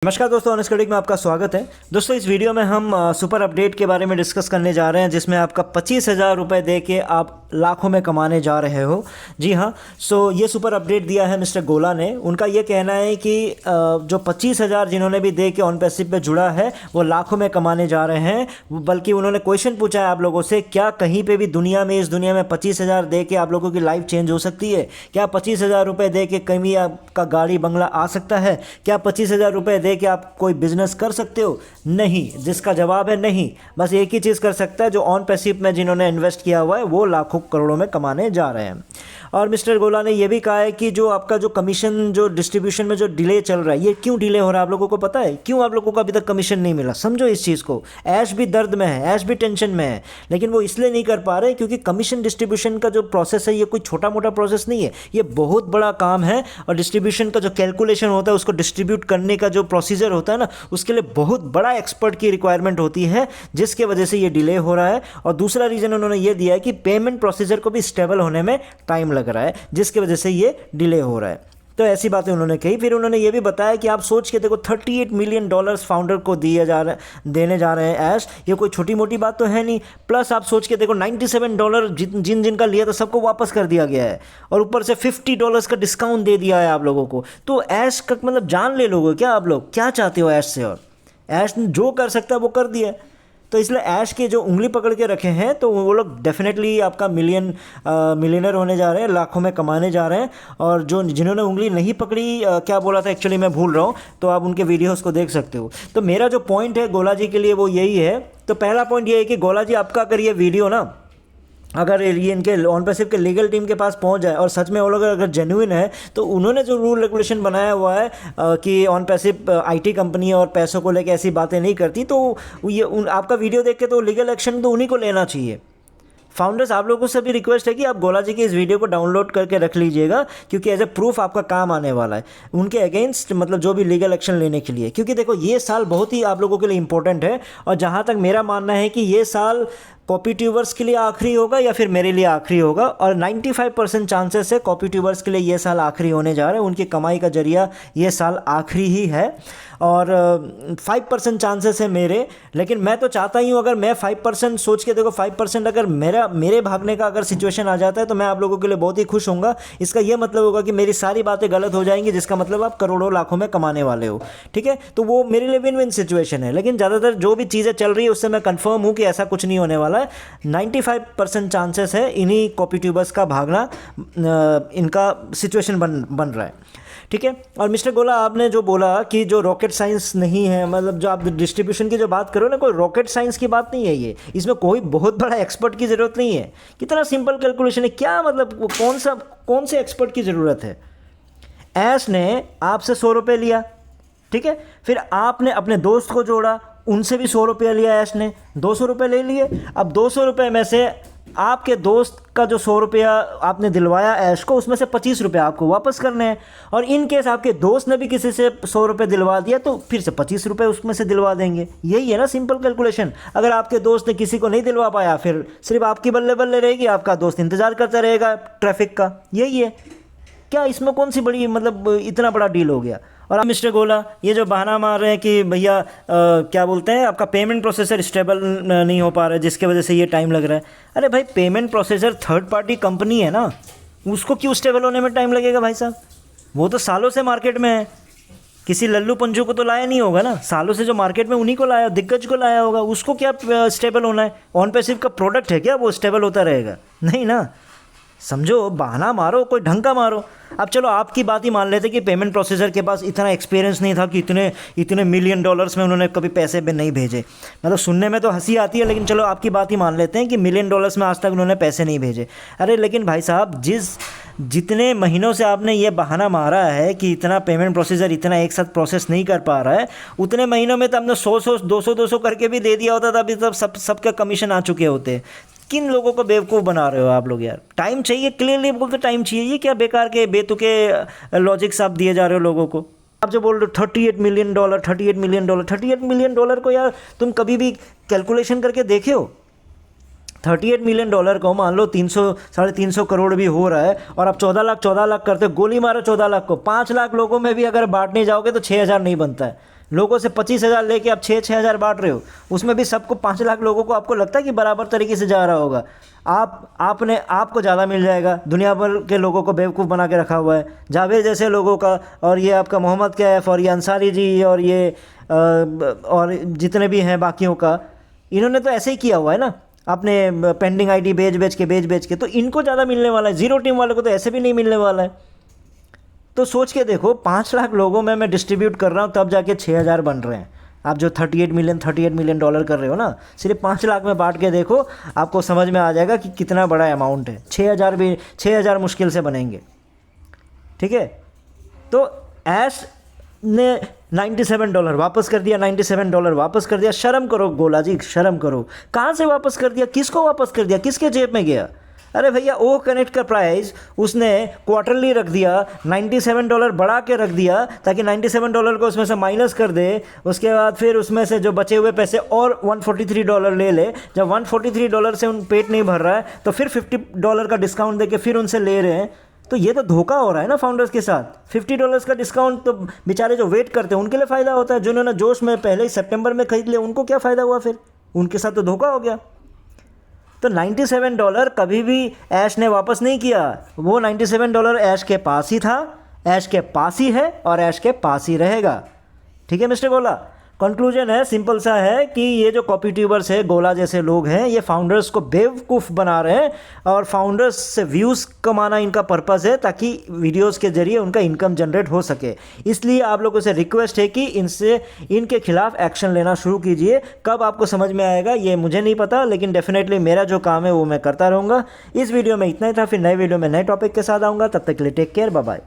नमस्कार दोस्तों, honest critic में आपका स्वागत है। दोस्तों, इस वीडियो में हम सुपर अपडेट के बारे में डिस्कस करने जा रहे हैं, जिसमें आपका 25,000 रुपये दे के आप लाखों में कमाने जा रहे हो। जी हाँ, ये सुपर अपडेट दिया है मिस्टर गोला ने। उनका ये कहना है कि जो 25,000 जिन्होंने भी दे के ऑन पैसिव पे जुड़ा है वो लाखों में कमाने जा रहे हैं। बल्कि उन्होंने क्वेश्चन पूछा है आप लोगों से, क्या कहीं पर भी इस दुनिया में 25,000 दे के आप लोगों की लाइफ चेंज हो सकती है? क्या 25,000 रुपये दे के कहीं आपका गाड़ी बंगला आ सकता है? क्या 25,000 रुपये दे के आप कोई बिजनेस कर सकते हो? नहीं। जिसका जवाब है नहीं। बस एक ही चीज़ कर सकता है, जो ऑन पैसिव में जिन्होंने इन्वेस्ट किया हुआ है वो लाखों करोड़ों में कमाने जा रहे हैं। और मिस्टर गोला ने यह भी कहा है कि जो आपका जो कमीशन जो डिस्ट्रीब्यूशन में जो डिले चल रहा है, ये क्यों डिले हो रहा है आप लोगों को पता है? क्यों आप लोगों को अभी तक कमीशन नहीं मिला? समझो इस चीज़ को। ऐश भी दर्द में है, ऐश भी टेंशन में है, लेकिन वो इसलिए नहीं कर पा रहे क्योंकि कमीशन डिस्ट्रीब्यूशन का जो प्रोसेस है ये कोई छोटा मोटा प्रोसेस नहीं है, ये बहुत बड़ा काम है। और डिस्ट्रीब्यूशन का जो कैलकुलेशन होता है, उसको डिस्ट्रीब्यूट करने का जो प्रोसीजर होता है ना, उसके लिए बहुत बड़ा एक्सपर्ट की रिक्वायरमेंट होती है, जिसके वजह से ये डिले हो रहा है। और दूसरा रीज़न उन्होंने ये दिया है कि पेमेंट प्रोसीजर को भी स्टेबल होने में टाइम लग रहा है, जिसकी वजह से ये डिले हो रहा है। तो ऐसी बातें उन्होंने कही। फिर उन्होंने ये भी बताया कि आप सोच के देखो, $38 मिलियन फाउंडर को देने जा रहे हैं ऐश। ये कोई छोटी मोटी बात तो है नहीं। प्लस आप सोच के देखो, $97 जिन जिनका लिया था सबको वापस कर दिया गया है, और ऊपर से $50 का डिस्काउंट दे दिया है आप लोगों को। तो ऐश का मतलब जान ले लोगे क्या आप लोग? क्या चाहते हो ऐश से? और ऐश ने जो कर सकता है वो कर दिया। तो इसलिए ऐश के जो उंगली पकड़ के रखे हैं, तो वो लोग डेफिनेटली आपका मिलियनर होने जा रहे हैं, लाखों में कमाने जा रहे हैं। और जो जिन्होंने उंगली नहीं पकड़ी, क्या बोला था एक्चुअली मैं भूल रहा हूँ, तो आप उनके वीडियोस को देख सकते हो। तो मेरा जो पॉइंट है गोला जी के लिए वो यही है। तो पहला पॉइंट ये है कि गोला जी, आपका अगर ये वीडियो ना, अगर ये इनके ऑन पैसिव के लीगल टीम के पास पहुंच जाए और सच में वो लोग अगर जेन्युइन है, तो उन्होंने जो रूल रेगुलेशन बनाया हुआ है कि ऑन पैसिव आईटी कंपनी और पैसों को लेके ऐसी बातें नहीं करती, तो ये आपका वीडियो देख के तो लीगल एक्शन तो उन्हीं को लेना चाहिए। फाउंडर्स, आप लोगों से भी रिक्वेस्ट है कि आप गोला जी की इस वीडियो को डाउनलोड करके रख लीजिएगा, क्योंकि एज ए प्रूफ आपका काम आने वाला है उनके अगेंस्ट, मतलब जो भी लीगल एक्शन लेने के लिए। क्योंकि देखो, ये साल बहुत ही आप लोगों के लिए इंपॉर्टेंट है, और जहाँ तक मेरा मानना है कि ये साल कॉपी ट्यूबर्स के लिए आखिरी होगा या फिर मेरे लिए आखिरी होगा। और 95% चांसेस है कॉपी ट्यूबर्स के लिए ये साल आखिरी होने जा रहे हैं। उनकी कमाई का जरिया ये साल आखिरी ही है, और 5% चांसेस है मेरे। लेकिन मैं तो चाहता ही हूँ, अगर मैं 5% सोच के देखो, 5% अगर मेरे भागने का अगर सिचुएशन आ जाता है, तो मैं आप लोगों के लिए बहुत ही खुश होऊंगा। इसका ये मतलब होगा कि मेरी सारी बातें गलत हो जाएंगी, जिसका मतलब आप करोड़ों लाखों में कमाने वाले हो। ठीक है, तो वो मेरे लिए विन विन सिचुएशन है। लेकिन ज़्यादातर जो भी चीज़ें चल रही है उससे मैं कंफर्म हूँ कि ऐसा कुछ नहीं होने वाला है। 95% चांसेस है इन्हीं कॉपी ट्यूबर्स का भागना, इनका सिचुएशन बन रहा है। ठीक है। और मिस्टर गोला, आपने जो बोला कि जो रॉकेट साइंस नहीं है, मतलब जो आप डिस्ट्रीब्यूशन की जो बात करो ना, कोई रॉकेट साइंस की बात नहीं है ये। इसमें कोई बहुत बड़ा एक्सपर्ट की ज़रूरत नहीं है। कितना सिंपल कैलकुलेशन है। क्या मतलब, कौन से एक्सपर्ट की ज़रूरत है? ऐश ने आपसे 100 रुपये लिया, ठीक है, फिर आपने अपने दोस्त को जोड़ा, उनसे भी 100 रुपया लिया ऐश ने, 200 रुपये ले लिए। अब 200 रुपये में से आपके दोस्त का जो 100 रुपया आपने दिलवाया ऐश को, उसमें से 25 रुपये आपको वापस करने हैं। और इन केस आपके दोस्त ने भी किसी से 100 रुपये दिलवा दिया, तो फिर से 25 रुपये उसमें से दिलवा देंगे। यही है ना सिंपल कैलकुलेशन। अगर आपके दोस्त ने किसी को नहीं दिलवा पाया, फिर सिर्फ आपकी बल्ले बल्ले रहेगी, आपका दोस्त इंतज़ार करता रहेगा ट्रैफिक का। यही है। क्या इसमें कौन सी बड़ी, मतलब इतना बड़ा डील हो गया? और आप मिस्टर गोला ये जो बहाना मार रहे हैं कि भैया क्या बोलते हैं, आपका पेमेंट प्रोसेसर स्टेबल नहीं हो पा रहा है, जिसके वजह से ये टाइम लग रहा है। अरे भाई, payment processor third party company है ना, उसको क्यों स्टेबल होने में टाइम लगेगा भाई साहब? वो तो सालों से मार्केट में है। किसी लल्लू पंजू को तो लाया नहीं होगा ना, सालों से जो मार्केट में उन्हीं को लाया, दिग्गज को लाया होगा। उसको क्या स्टेबल होना है? ऑन पैसिव का प्रोडक्ट है क्या वो स्टेबल होता रहेगा? नहीं ना। समझो, बहाना मारो, कोई ढंग का मारो। अब चलो आपकी बात ही मान लेते कि पेमेंट प्रोसेसर के पास इतना एक्सपीरियंस नहीं था कि इतने मिलियन डॉलर्स में उन्होंने कभी पैसे भी नहीं भेजे। मतलब सुनने में तो हंसी आती है, लेकिन चलो आपकी बात ही मान लेते हैं कि मिलियन डॉलर्स में आज तक उन्होंने पैसे नहीं भेजे। अरे लेकिन भाई साहब, जितने महीनों से आपने ये बहाना मारा है कि इतना पेमेंट प्रोसीजर इतना एक साथ प्रोसेस नहीं कर पा रहा है, उतने महीनों में तो आपने 100 200 करके भी दे दिया होता था, अभी तब सबका कमीशन आ चुके होते। किन लोगों को बेवकूफ़ बना रहे हो आप लोग यार? टाइम चाहिए, क्लियरली बोलते टाइम चाहिए। ये क्या बेकार के बेतुके लॉजिक्स आप दिए जा रहे हो लोगों को? आप जो बोल रहे हो $38 मिलियन, $38 मिलियन को यार तुम कभी भी कैलकुलेशन करके देखे हो? $38 मिलियन को मान लो 300-350 करोड़ भी हो रहा है, और आप 14 लाख करते हो। गोली मारो 14 लाख को, 5 लाख लोगों में भी अगर बांटने जाओगे तो 6,000 नहीं बनता है। लोगों से 25,000 लेके आप 6,000 बांट रहे हो, उसमें भी सबको 5 लाख लोगों को आपको लगता है कि बराबर तरीके से जा रहा होगा? आपको ज़्यादा मिल जाएगा। दुनिया भर के लोगों को बेवकूफ़ बना के रखा हुआ है, जावेद जैसे लोगों का, और ये आपका मोहम्मद कैफ और ये अंसारी जी और ये और जितने भी हैं बाकियों का, इन्होंने तो ऐसे ही किया हुआ है ना, अपने पेंडिंग आईडी बेच के, तो इनको ज़्यादा मिलने वाला है। जीरो टीम वालों को तो ऐसे भी नहीं मिलने वाला है। तो सोच के देखो, 5 लाख लोगों में मैं डिस्ट्रीब्यूट कर रहा हूँ तब जाके 6,000 बन रहे हैं। आप जो 38 मिलियन डॉलर कर रहे हो ना, सिर्फ 5 लाख में बांट के देखो, आपको समझ में आ जाएगा कि कितना बड़ा अमाउंट है। 6,000 मुश्किल से बनेंगे, ठीक है। तो ऐश ने $97 वापस कर दिया, $97 वापस कर दिया। शर्म करो गोला जी, शर्म करो। कहाँ से वापस कर दिया, किसको वापस कर दिया, किसके जेब में गया? अरे भैया, ओ कनेक्ट का प्राइस उसने क्वार्टरली रख दिया, $97 बढ़ा के रख दिया ताकि $97 को उसमें से माइनस कर दे। उसके बाद फिर उसमें से जो बचे हुए पैसे और $143 ले ले। जब $143 से उन पेट नहीं भर रहा है तो फिर $50 का डिस्काउंट दे के फिर उनसे ले रहे हैं। तो ये तो धोखा हो रहा है ना फाउंडर्स के साथ। $50 का डिस्काउंट तो बेचारे जो वेट करते हैं उनके लिए फ़ायदा होता है, जिन्होंने जोश में पहले ही सितंबर में खरीद लिया, उनको क्या फ़ायदा हुआ? फिर उनके साथ तो धोखा हो गया। तो $97 कभी भी ऐश ने वापस नहीं किया। वो $97 ऐश के पास ही था, ऐश के पास ही है और ऐश के पास ही रहेगा, ठीक है मिस्टर गोला। कंक्लूजन है, सिंपल सा है कि ये जो कॉपी ट्यूबर्स है, गोला जैसे लोग हैं, ये फाउंडर्स को बेवकूफ़ बना रहे हैं और फाउंडर्स से व्यूज़ कमाना इनका पर्पज़ है ताकि वीडियोस के ज़रिए उनका इनकम जनरेट हो सके। इसलिए आप लोगों से रिक्वेस्ट है कि इनके खिलाफ एक्शन लेना शुरू कीजिए। कब आपको समझ में आएगा ये मुझे नहीं पता, लेकिन डेफिनेटली मेरा जो काम है वो मैं करता रहूँगा। इस वीडियो में इतना ही था, फिर नए वीडियो में नए टॉपिक के साथ आऊँगा। तब तक के लिए टेक केयर, बाय बाय।